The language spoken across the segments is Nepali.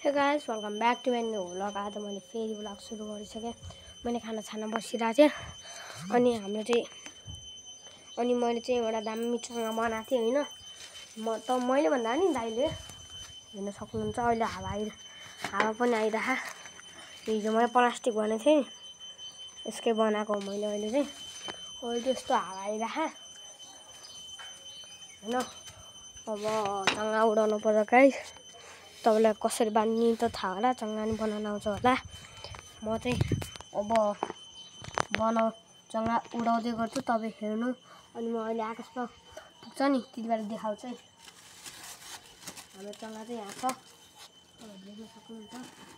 हे guys welcome back to my new vlog. आज मैले फेरि व्लॉग सुरु गरिसकेँ। मैले खाना खान बसिरहेको थिएँ अनि मैले चाहिँ एउटा दामी चङ्गा बनाएको थिएँ हैन। मैले भन्दा नि दाइले हेर्न सक्नुहुन्छ। अहिले हावा पनि आइरहेको। हिजो मैले प्लास्टिक भनेको थिएँ यसकै बनाएको मैले अहिले चाहिँ। अहिले त्यस्तो हावा आइरहेको हैन। अब चङ्गा उडाउनु पर्छ गाइस। तपाईलाई कसरी बान्ने त थाहा होला, चङ्गा नि बनाउन आउँछ होला। म चाहिँ अब चङ्गा उडाउँदै गर्छु, तपाईँ हेर्नु। अनि म अहिले आकाशमा पुग्छ नि त्यति बेला देखाउँछु है। हाम्रो चङ्गा चाहिँ यहाँ छ, तपाईहरु देख्न सक्नुहुन्छ।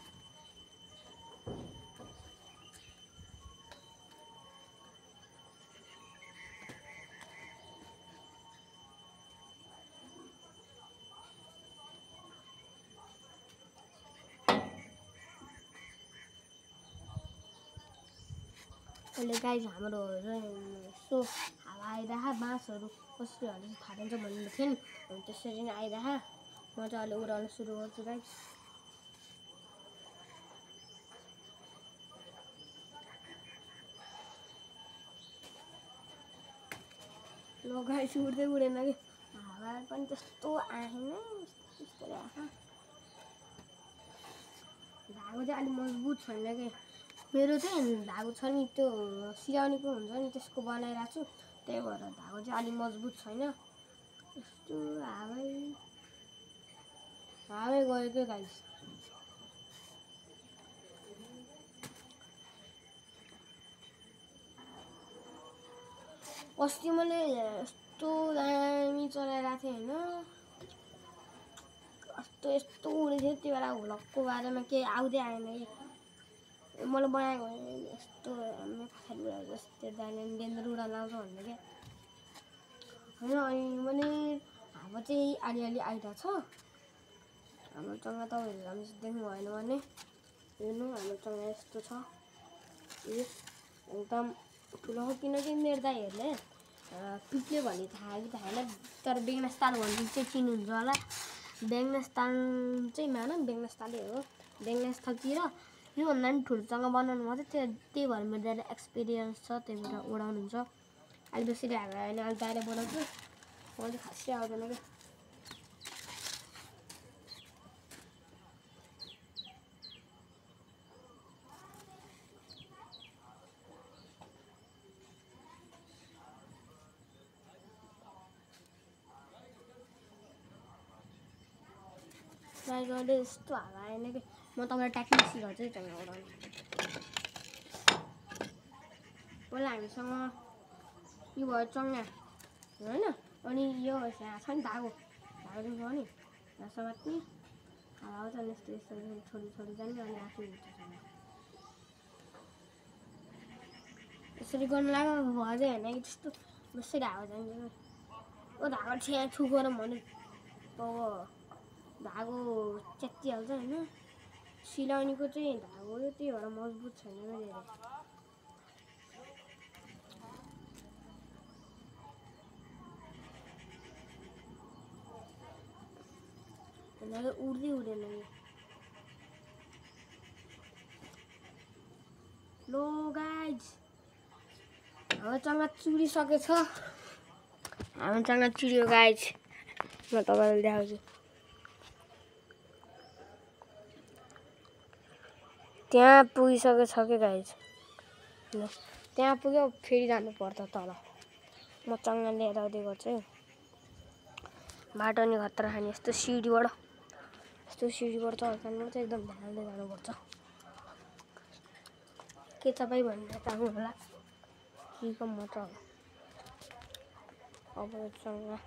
अहिले गाइस हाम्रो यसो हावा आइरहेको, बाँसहरू कसरी हल्लिन्छ फाटिन्छ भन्नु थियो नि, त्यसरी नै आइरहेको। म चाहिँ अहिले उडाउन सुरु गर्छु गाइस। ल गाइस उड्दै उडेन कि हावा पनि त्यस्तो आएन, त्यस्तो आएको। धागो चाहिँ अलिक मजबुत छैन कि मेरो चाहिँ धागो छ नि त्यो सिराउनेको हुन्छ नि त्यसको बनाइरहेको छु, त्यही भएर धागो चाहिँ अलिक मजबुत छैन। यस्तो हावै गयो क्या गाइस। अस्ति मैले यस्तो दामी चलाइरहेको थिएँ होइन, यस्तो उडेको थियो। त्यो बेला भ्लगको बारेमा केही आउँदै आएन कि मैले बनाएको यस्तो हामी पछाडि उडाएको जस्तो दाइले डेन्जर उडाउन आउँछ भन्दै क्या होइन। अनि मैले हावा चाहिँ अलिअलि आइरहेको छ। हाम्रो चङ्गा तपाईँहरू राम्रो देख्नु भएन भने हेर्नु, हाम्रो चङ्गा यस्तो छ। एकदम ठुलो हो, किनकि मेरो दाइहरूले पिप्ले भन्ने थाहा कि थाहा छैन, तर बेगनास्ताल भन्ने चाहिँ चिन्नुहुन्छ होला। बेगनास्ताल चाहिँ मानौँ बेगनास्तालै हो। बेगनास्तालतिर योभन्दा पनि ठुलो चङ्गा बनाउनु भएको थियो, त्यही भएर मेरो दाइले एक्सपिरियन्स छ, त्यही भएर उडाउनुहुन्छ। अहिले बेसी हावा आएन, अहिले दाइले बनाउँछु। म चाहिँ खासै आउँदैन क्या। ट्राई गर्दै यस्तो हावा आएन कि म तपाईँलाई टेक्निक सिकाउँछु है चङ्गा उडाउनु। पहिला हामीसँग यो भयो चङ्गा होइन, अनि यो यहाँ छ नि धागो चाहिँ भयो नि यहाँ समात्ने। हावा आउँछ नि यस्तो यस्तो छोडी जाने, अनि आफै हुन्छ चङ्गा। यसरी गर्नु लाग्यो भयो चाहिँ होइन कि त्यस्तो बेसरी हावा जान्छ। ओ धागो ठ्याँ छु गरौँ भने अब धागो च्यात्तिहाल्छ होइन। सिलाउनेको चाहिँ धागो हो, त्यही भएर मजबुत छैन धेरै। उड्दै उडेन यो। लो गाइज हाम्रो चङ्गा चुडिसकेछ। हाम्रो चङ्गा चुड्यो गाइज, म तपाईँलाई देखाउँछु। त्यहाँ पुगिसकेछ कि गाइज, त्यहाँ पुग्यो, फेरि जानुपर्छ तल। म चङ्गा लिएर आउँदै गर्छु है। बाटो नि खतरा खाने, यस्तो सिडीबाट चढ्नुपर्छ, एकदम ध्यानले जानुपर्छ। के तपाईँ भनेर चाहनु होला कि म त अब चङ्गा